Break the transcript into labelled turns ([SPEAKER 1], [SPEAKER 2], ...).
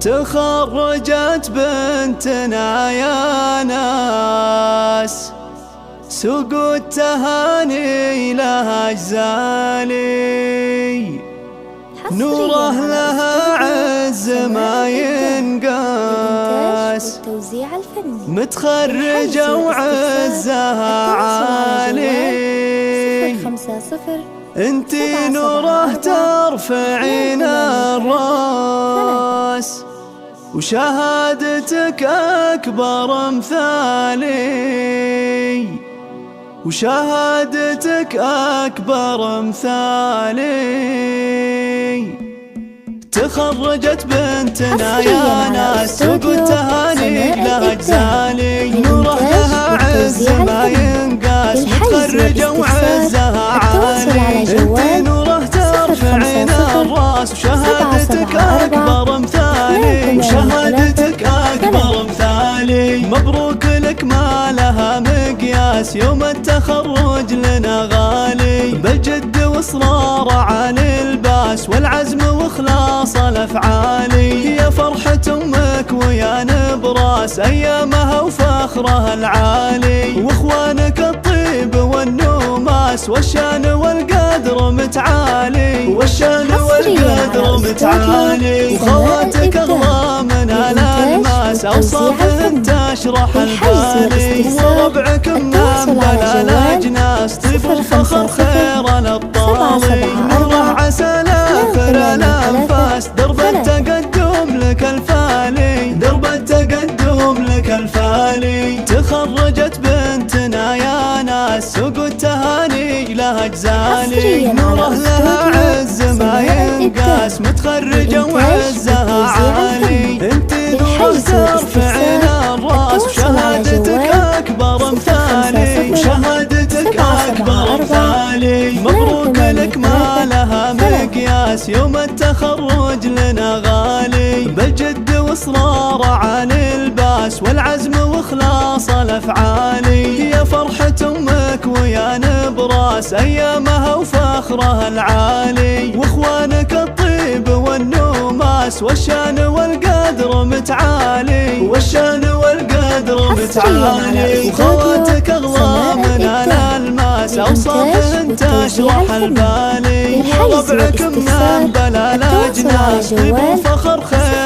[SPEAKER 1] تخرجت بنتنا يا ناس، سوق التهاني لها أجزالي، نوره لها عز ما ينقاس، متخرجة وعزها عالي، انتي نوره ترفعين الراس، وشهادتك أكبر مثالي، وشهادتك أكبر مثالي. تخرجت بنتنا يا ناس، سوق التهاني لها أجزالي، نوره لها عز ما ينقاس، متخرجة وعزها عالي، انتي نوره ترفعين الراس، وشهادتك أكبر مثالي، وشهادتك أكبر مثالي. مبروك لك ما لها مقياس، يوم التخرج لنا غالي، بالجد واصرار على الباس، والعزم واخلاص الافعالي. يا فرحة امك ويا نبراس، ايامها وفخرها العالي، واخوانك الطيب والنوماس، والشان والقدر متعالي، والشان والقدر متعالي. وخواتك اغلى من الالماس، اوصافهن تشرح البالي، وربعك من بلا الاجناس، طيب وفخر خير الابطالي. نوره عسى لاخر الانفاس، درب التقدم لك الفالي، درب التقدم لك الفالي. تخرجت بنتنا يا ناس، سوق التهاني لها أجزالي، نوره لها عز ما ينقاس، متخرجة وعزها عالي، انتي نوره ترفعين الراس، وشهادتك أكبر مثالي، وشهادتك أكبر مثالي. مبروك لك ما لها مقياس، يوم التخرج لنا غالي، بالجد واصرار على الباس، والعزم واخلاص الافعالي. يا فرحة امك ويا نبراس، ايامها وفخرها العالي، واخوانك الطيب والنوماس، والشان والقدر متعالي، والشان والقدر متعالي. وخواتك اغلى من الالماس، اوصافهن تشرح البالي، وربعك من بلا الاجناس، طيب وفخر خير